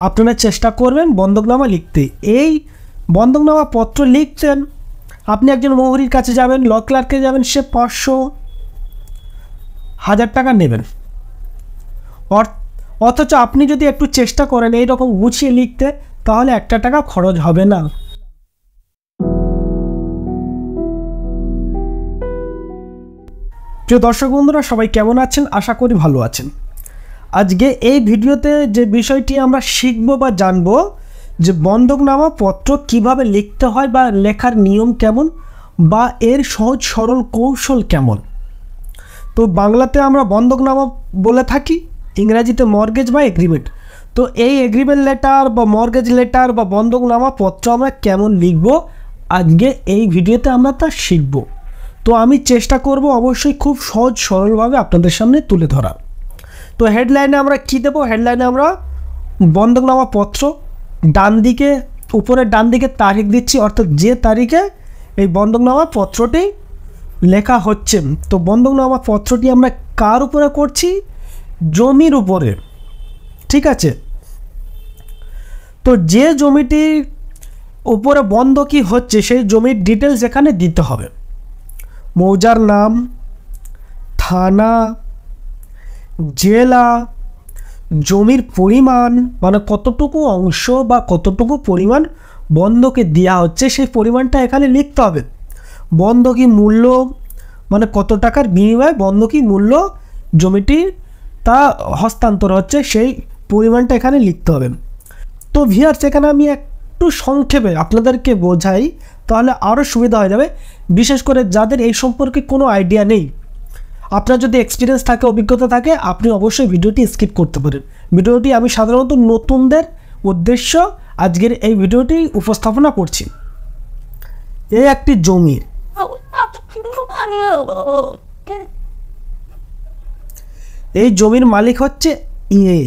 আপনারা চেষ্টা করবেন বন্ধকনামা লিখতে। এই বন্ধকনামা পত্র লিখতেন, আপনি একজন মহুরির কাছে যাবেন, ল ক্লার্কে যাবেন, সে 500-1000 টাকা নেবেন। অথচ আপনি যদি একটু চেষ্টা করেন এই রকম গুছিয়ে লিখতে, তাহলে 1 টাকা খরচ হবে না। প্রিয় দর্শক বন্ধুরা, সবাই কেমন আছেন? আশা করি ভালো আছেন। আজকে এই ভিডিওতে যে বিষয়টি আমরা শিখব বা জানব, যে বন্ধকনামা পত্র কিভাবে লিখতে হয় বা লেখার নিয়ম কেমন বা এর সহজ সরল কৌশল কেমন। তো বাংলাতে আমরা বন্ধকনামা বলে থাকি, ইংরাজিতে মর্গেজ বা এগ্রিমেন্ট। তো এই এগ্রিমেন্ট লেটার বা মর্গেজ লেটার বা বন্ধকনামা পত্র আমরা কেমন লিখব, আজকে এই ভিডিওতে আমরা তা শিখব। তো আমি চেষ্টা করব অবশ্যই খুব সহজ সরলভাবে আপনাদের সামনে তুলে ধরা। তো হেডলাইনে আমরা কী দেবো? হেডলাইনে আমরা বন্ধকনামা পত্র, ডান দিকে উপরের ডান দিকে তারিখ দিচ্ছি, অর্থাৎ যে তারিখে এই বন্ধকনামা পত্রটি লেখা হচ্ছে। তো বন্ধকনামা পত্রটি আমরা কার উপরে করছি? জমির উপরে, ঠিক আছে। তো যে জমিটির উপরে বন্ধকি হচ্ছে সেই জমির ডিটেলস এখানে দিতে হবে। মৌজার নাম, থানা, জেলা, জমির পরিমাণ, মানে কতটুকু অংশ বা কতটুকু পরিমাণ বন্ধকে দেওয়া হচ্ছে সেই পরিমাণটা এখানে লিখতে হবে। বন্ধকি মূল্য, মানে কত টাকার বিনিময়ে বন্ধকি মূল্য জমিটির তা হস্তান্তর হচ্ছে সেই পরিমাণটা এখানে লিখতে হবে। তো ভিউয়ার্স, এখানে আমি একটু সংক্ষেপে আপনাদেরকে বোঝাই, তাহলে আরও সুবিধা হয়ে যাবে। বিশেষ করে যাদের এই সম্পর্কে কোনো আইডিয়া নেই, আপনার যদি এক্সপিরিয়েন্স থাকে, অভিজ্ঞতা থাকে, আপনি অবশ্যই ভিডিওটি স্কিপ করতে পারেন। ভিডিওটি আমি সাধারণত নতুনদের উদ্দেশ্য আজকের এই ভিডিওটি উপস্থাপনা করছি। এই একটি জমি, এই জমির মালিক হচ্ছে এ।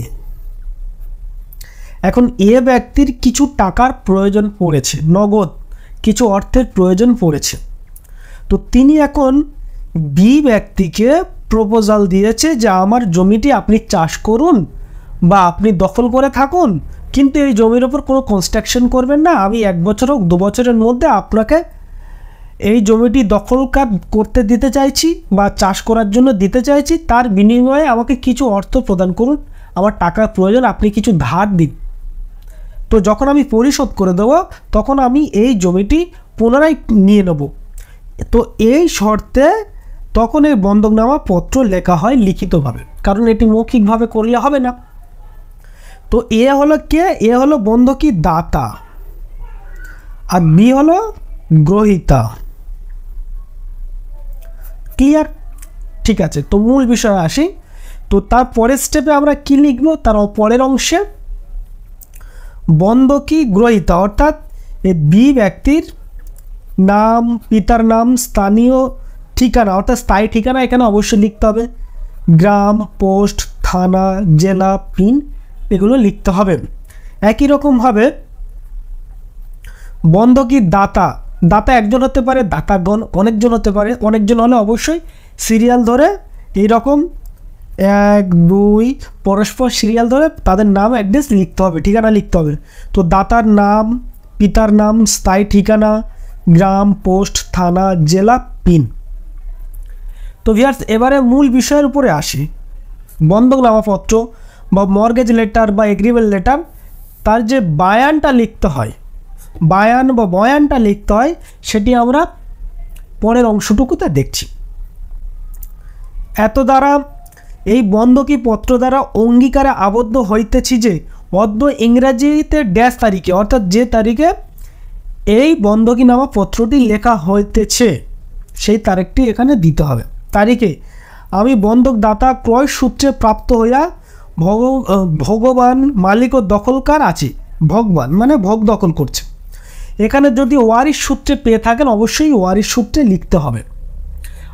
এখন এ ব্যক্তির কিছু টাকার প্রয়োজন পড়েছে, নগদ কিছু অর্থের প্রয়োজন পড়েছে। তো তিনি এখন বি ব্যক্তিকে প্রপোজাল দিয়েছে যে আমার জমিটি আপনি চাষ করুন বা আপনি দখল করে থাকুন, কিন্তু এই জমির ওপর কোনো কনস্ট্রাকশন করবেন না। আমি 1 বছর হোক 2 বছরের মধ্যে আপনাকে এই জমিটি দখল করতে দিতে চাইছি বা চাষ করার জন্য দিতে চাইছি, তার বিনিময়ে আমাকে কিছু অর্থ প্রদান করুন, আমার টাকার প্রয়োজন, আপনি কিছু ধার দিন। তো যখন আমি পরিশোধ করে দেবো তখন আমি এই জমিটি পুনরায় নিয়ে নেব। তো এই শর্তে তখন এই বন্ধকনামা পত্র লেখা হয় লিখিতভাবে, কারণ এটি মৌখিকভাবে করলে হবে না। তো এ হলো কে? এ হলো বন্ধকি দাতা আর বি হলো গ্রহীতা। ক্লিয়ার? ঠিক আছে। তো মূল বিষয়ে আসি। তো তার পরের স্টেপে আমরা কি লিখব? তার পরের অংশে বন্ধকি গ্রহীতা, অর্থাৎ এই বি ব্যক্তির নাম, পিতার নাম, স্থানীয় ঠিকানা অর্থাৎ স্থায়ী ঠিকানা এখানে অবশ্যই লিখতে হবে। গ্রাম, পোস্ট, থানা, জেলা, পিন এগুলো লিখতে হবে। একই রকমভাবে বন্ধকি দাতা, দাতা একজন হতে পারে, দাতাগণ অনেকজন হতে পারে। অনেকজন হলে অবশ্যই সিরিয়াল ধরে এইরকম 1, 2 পরস্পর সিরিয়াল ধরে তাদের নাম, অ্যাড্রেস লিখতে হবে, ঠিকানা লিখতে হবে। তো দাতার নাম, পিতার নাম, স্থায়ী ঠিকানা, গ্রাম, পোস্ট, থানা, জেলা, পিন। তো ভিউয়ার্স, এবারে মূল বিষয়ের উপরে আসি। বন্ধকনামাপত্র বা মর্গেজ লেটার বা এগ্রিমেন্ট লেটার, তার যে বায়ানটা লিখতে হয়, বায়ান বা বয়ানটা লিখতে হয়, সেটি আমরা পরের অংশটুকুতে দেখছি। এত দ্বারা এই বন্ধকি পত্র দ্বারা অঙ্গীকারে আবদ্ধ হইতেছি যে অদ্য ইংরাজিতে ড্যাশ তারিখে, অর্থাৎ যে তারিখে এই বন্ধকিনামা পত্রটি লেখা হইতেছে সেই তারিখটি এখানে দিতে হবে। তারিখে আমি বন্ধকদাতা ক্রয় সূত্রে প্রাপ্ত হইয়া ভগবান মালিক ও দখলকার আছি। ভগবান মানে ভোগ দখল করছে। এখানে যদি ওয়ারিশ সূত্রে পেয়ে থাকেন অবশ্যই ওয়ারিশ সূত্রে লিখতে হবে,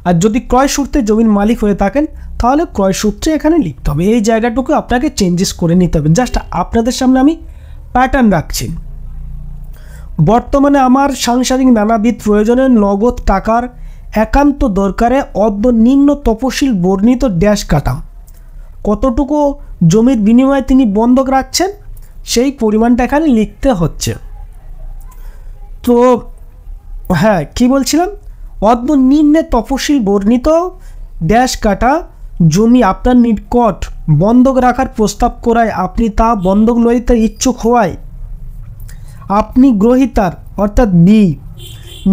আর যদি ক্রয় সূত্রে জমির মালিক হয়ে থাকেন তাহলে ক্রয় সূত্রে এখানে লিখতে হবে। এই জায়গাটুকু আপনাকে চেঞ্জেস করে নিতে হবে। জাস্ট আপনাদের সামনে আমি প্যাটার্ন রাখছি। বর্তমানে আমার সাংসারিক নানাবিধ প্রয়োজনে নগদ টাকার একান্ত দরকারে অদ্য নিম্ন তপশিল বর্ণিত ড্যাশ কাটা। কতটুকু জমির বিনিময়ে তিনি বন্ধক রাখছেন সেই পরিমাণটা এখানে লিখতে হচ্ছে। তো হ্যাঁ, কি বলছিলাম, অদ্য নিম্নে তফসিল বর্ণিত ড্যাশ কাটা জমি আপনার নিকট বন্ধক রাখার প্রস্তাব করায় আপনি তা বন্ধক লইতে ইচ্ছুক হওয়ায় আপনি গ্রহীতার অর্থাৎ বি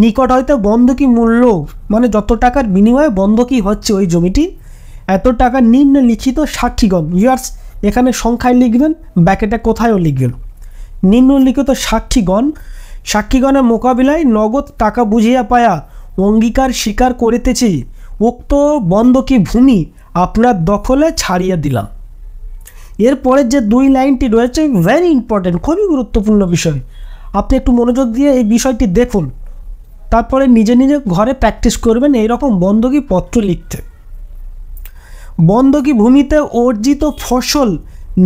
নিকট হয়তো বন্ধকি মূল্য মানে যত টাকার বিনিময়ে বন্ধকি হচ্ছে ওই জমিটি, এত টাকা নিম্নলিখিত সাক্ষীগণ, ইয়ার্স এখানে সংখ্যায় লিখবেন, ব্যাকেটে কোথায়ও লিখবেন, নিম্নলিখিত সাক্ষীগণের মোকাবিলায় নগদ টাকা বুঝিয়া পায়া অঙ্গীকার স্বীকার করিতেছি উক্ত বন্ধকি ভূমি আপনার দখলে ছাড়িয়ে দিলাম। এরপরে যে 2 লাইনটি রয়েছে ভেরি ইম্পর্টেন্ট, খুবই গুরুত্বপূর্ণ বিষয়। আপনি একটু মনোযোগ দিয়ে এই বিষয়টি দেখুন, তারপরে নিজে নিজে ঘরে প্র্যাকটিস করবেন এইরকম বন্ধকি পত্র লিখতে। বন্ধকি ভূমিতে অর্জিত ফসল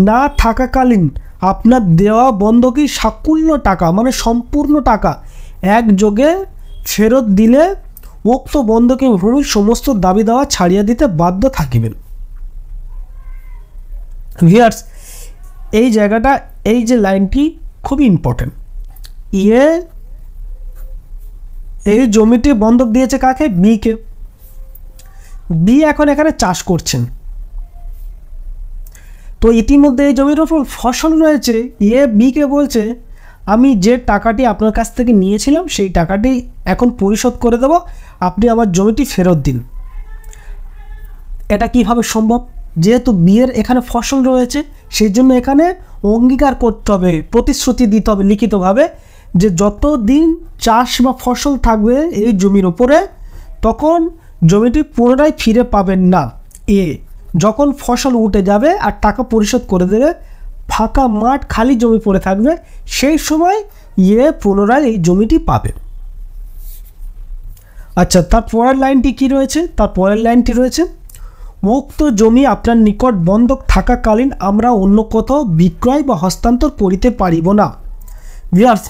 না থাকাকালীন আপনার দেওয়া বন্ধকি সাকুল্য টাকা মানে সম্পূর্ণ টাকা একযোগে ফেরত দিলে উক্ত বন্ধকি ভূমির সমস্ত দাবি দাওয়া ছাড়িয়ে দিতে বাধ্য থাকিবেন। ভিউয়ার্স, এই জায়গাটা, এই যে লাইনটি খুবই ইম্পর্টেন্ট। এই জমিটি বন্ধক দিয়েছে কাকে? বিকে। বি এখন এখানে চাষ করছেন, তো ইতিমধ্যে এই জমির ওপর ফসল রয়েছে। বিকে বলছে আমি যে টাকাটি আপনার কাছ থেকে নিয়েছিলাম সেই টাকাটি এখন পরিশোধ করে দেব, আপনি আমার জমিটি ফেরত দিন। এটা কিভাবে সম্ভব? যেহেতু বিয়ের এখানে ফসল রয়েছে, সেই জন্য এখানে অঙ্গীকার করতে হবে, প্রতিশ্রুতি দিতে হবে লিখিতভাবে যে যতদিন চাষ বা ফসল থাকবে এই জমির উপরে তখন জমিটি পুনরায় ফিরে পাবেন না। যখন ফসল উঠে যাবে আর টাকা পরিশোধ করে দেবে, ফাঁকা মাঠ খালি জমি পড়ে থাকবে, সেই সময় পুনরায় এই জমিটি পাবে। আচ্ছা, তার পরের লাইনটি কি রয়েছে? তার পরের লাইনটি রয়েছে উক্ত জমি আপনার নিকট বন্ধক থাকাকালীন আমরা অন্য কোথাও বিক্রয় বা হস্তান্তর করিতে পারিব না। ভিউয়ার্স,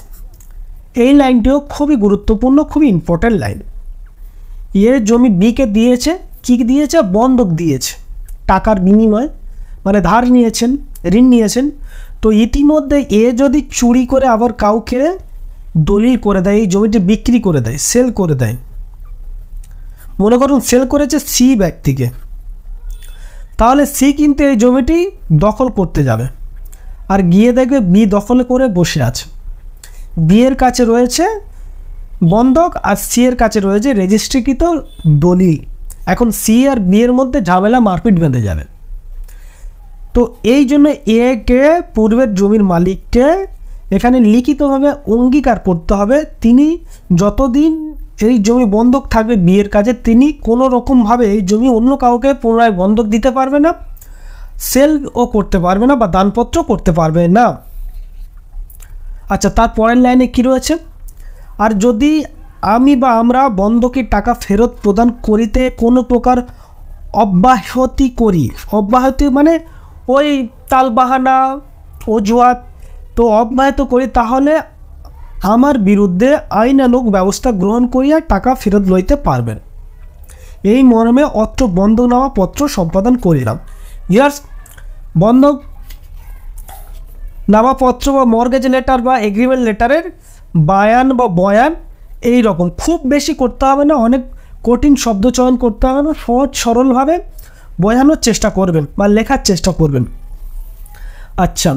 এই লাইনটিও খুবই গুরুত্বপূর্ণ, খুবই ইম্পর্ট্যান্ট লাইন। জমি বিকে দিয়েছে, কি দিয়েছে? বন্ধক দিয়েছে, টাকার বিনিময়ে, মানে ধার নিয়েছেন, ঋণ নিয়েছেন। তো ইতিমধ্যে যদি চুরি করে আবার কাউকে দলিল করে দেয়, এই জমিটি বিক্রি করে দেয়, সেল করে দেয়, মনে করুন সেল করেছে সি ব্যক্তিকে, তাহলে সি কিন্তু এই জমিটি দখল করতে যাবে, আর গিয়ে দেখবে বি দখল করে বসে আছে। বি এর কাছে রয়েছে বন্ধক আর সি এর কাছে রয়েছে রেজিস্ট্রিকৃত দলিল। এখন সি আর বি এর মধ্যে ঝামেলা, মারপিট বেঁধে যাবে। তো এই জন্য কে পূর্বের জমির মালিককে এখানে লিখিতভাবে অঙ্গীকার করতে হবে তিনি যতদিন এই জমি বন্ধক থাকবে বি এর কাছে তিনি কোনো রকমভাবে এই জমি অন্য কাউকে পুনরায় বন্ধক দিতে পারবে না, সেলও করতে পারবে না বা দানপত্র করতে পারবে না। আচ্ছা, তার পরের লাইনে কি রয়েছে? আর যদি আমি বা আমরা বন্ধকি টাকা ফেরত প্রদান করিতে কোনো প্রকার অব্যাহতি করি, অব্যাহতি মানে ওই তালবাহানা অজুহাত, তো অব্যাহত করি, তাহলে আমার বিরুদ্ধে আইনানুগ ব্যবস্থা গ্রহণ করিয়া টাকা ফেরত লইতে পারবেন। এই মর্মে অত্র বন্ধকনামা পত্র সম্পাদন করিলাম। ইয়ার্স, বন্ধক নামাপত্র বা মর্গেজ লেটার বা এগ্রিমেন্ট লেটারের বায়ান বা বয়ান এই রকম খুব বেশি করতে হবে না, অনেক কঠিন শব্দ চয়ন করতে হবে না, সহজ সরলভাবে বোঝানোর চেষ্টা করবেন বা লেখার চেষ্টা করবেন। আচ্ছা,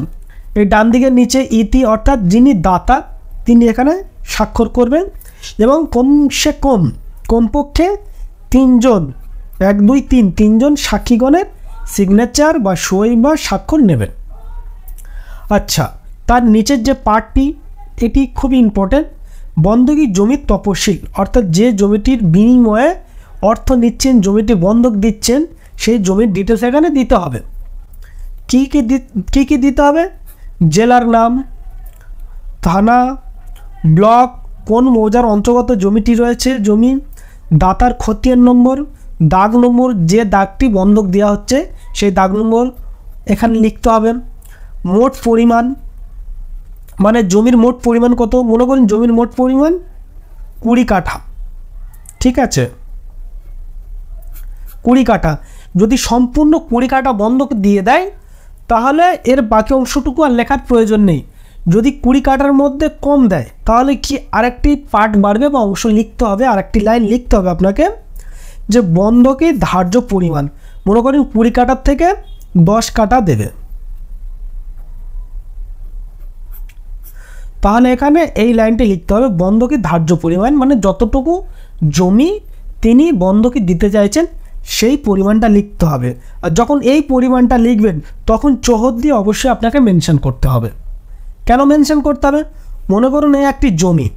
এই ডান দিকের নিচে ইতি অর্থাৎ যিনি দাতা তিনি এখানে স্বাক্ষর করবেন এবং কমপক্ষে 3 জন 1 2 3 3 জন সাক্ষীগণের সিগনেচার বা সই বা স্বাক্ষর নেবেন। আচ্ছা, তার নিচের যে পার্টটি এটি খুবই ইম্পর্টেন্ট। বন্ধকি জমির তফসিল অর্থাৎ যে জমিটির বিনিময়ে অর্থ নিচ্ছেন, জমিটি বন্ধক দিচ্ছেন, সেই জমির ডিটেলস এখানে দিতে হবে। কী কী দিতে হবে? জেলার নাম, থানা, ব্লক, কোন মৌজার অন্তর্গত জমিটি রয়েছে, জমি, দাতার খতিয়ান নম্বর, দাগ নম্বর, যে দাগটি বন্ধক দেওয়া হচ্ছে সেই দাগ নম্বর এখানে লিখতে হবে। মোট পরিমাণ মানে জমির মোট পরিমাণ কত? মনে করুন জমির মোট পরিমাণ 20 কাঠা, ঠিক আছে, 20 কাঠা। যদি সম্পূর্ণ 20 কাঠা বন্ধক দিয়ে দেয় তাহলে এর বাকি অংশটুকু আর লেখার প্রয়োজন নেই। যদি 20 কাঠার মধ্যে কম দেয় তাহলে কি আরেকটি পার্ট বাড়বে বা অংশ লিখতে হবে, আরেকটি লাইন লিখতে হবে আপনাকে যে বন্ধকে ধার্য পরিমাণ, মনে করেন 20 কাঠার থেকে 10 কাঠা দেবে, তাহলে এখানে এই লাইনটি লিখতে হবে বন্ধকি ধার্য পরিমাণ, মানে যতটুকু জমি তিনি বন্ধকি দিতে চাইছেন সেই পরিমাণটা লিখতে হবে। আর যখন এই পরিমাণটা লিখবেন তখন চৌহদ দিয়ে অবশ্যই আপনাকে মেনশন করতে হবে। কেন মেনশন করতে হবে? মনে করুন এই একটি জমি,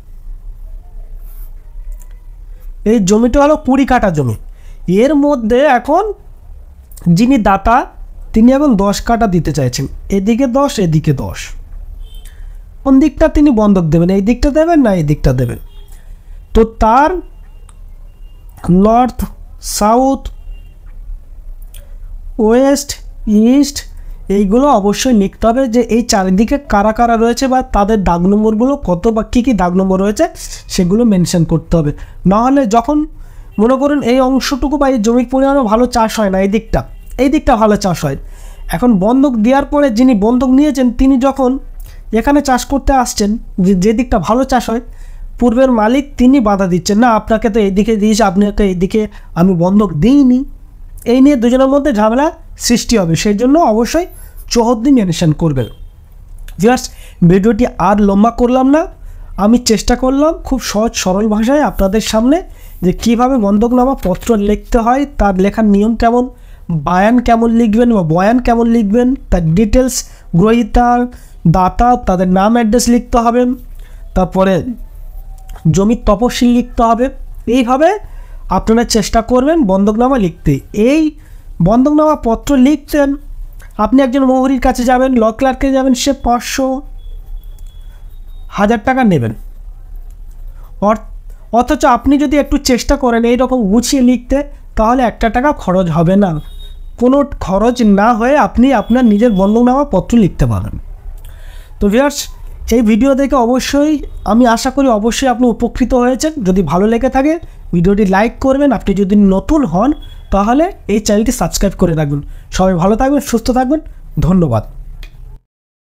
এই জমিটা হলো 20 কাঠা জমি, এর মধ্যে এখন যিনি দাতা তিনি এখন 10 কাঠা দিতে চাইছেন, এদিকে 10 এদিকে 10, কোন দিকটা তিনি বন্ধক দেবেন, এই দিকটা দেবেন না এই দিকটা দেবেন? তো তার নর্থ, সাউথ, ওয়েস্ট, ইস্ট এইগুলো অবশ্যই লিখতে হবে যে এই চারিদিকে কারা কারা রয়েছে বা তাদের দাগ নম্বরগুলো কত বা কী কী দাগ নম্বর রয়েছে সেগুলো মেনশন করতে হবে। নাহলে যখন মনে করুন এই অংশটুকু বা এই জমির পরিমাণে ভালো চাষ হয় না, এই দিকটা ভালো চাষ হয়, এখন বন্ধক দেওয়ার পরে যিনি বন্ধক নিয়েছেন তিনি যখন এখানে চাষ করতে আসছেন, যে দিকটা ভালো চাষ হয়, পূর্বের মালিক তিনি বাধা দিচ্ছেন, না আপনাকে তো এইদিকে দিয়েছে, আপনাকে এইদিকে আমি বন্ধক দিইনি, এই নিয়ে দুজনের মধ্যে ঝামেলা সৃষ্টি হবে। সেই জন্য অবশ্যই চৌহদ্দি মেনশন করবেন। জাস্ট ভিডিওটি আর লম্বা করলাম না, আমি চেষ্টা করলাম খুব সহজ সরল ভাষায় আপনাদের সামনে যে কীভাবে বন্ধকনামা পত্র লিখতে হয়, তার লেখার নিয়ম কেমন, বায়ান কেমন লিখবেন বা বয়ান কেমন লিখবেন, তার ডিটেলস, গ্রহীতার, দাতা, তাদের নাম অ্যাড্রেস লিখতে হবে, তারপরে জমির তপশিল লিখতে হবে। এইভাবে আপনারা চেষ্টা করবেন বন্ধকনামা লিখতে। এই বন্ধকনামা পত্র লিখতেন, আপনি একজন মোহরির কাছে যাবেন, ল ক্লার্কে যাবেন, সে 500-1000 টাকা নেবেন। অথচ আপনি যদি একটু চেষ্টা করেন এইরকম গুছিয়ে লিখতে, তাহলে 1 টাকা খরচ হবে না, কোনো খরচ না হয়ে আপনি আপনার নিজের বন্ধকনামা পত্র লিখতে পারেন। তো ভিউয়ার্স, এই ভিডিও দেখে অবশ্যই আমি আশা করি অবশ্যই আপনি উপকৃত হয়েছেন। যদি ভালো লেগে থাকে ভিডিওটি লাইক করবেন, আপনি যদি নতুন হন তাহলে এই চ্যানেলটি সাবস্ক্রাইব করে রাখবেন। সবাই ভালো থাকবেন, সুস্থ থাকবেন, ধন্যবাদ।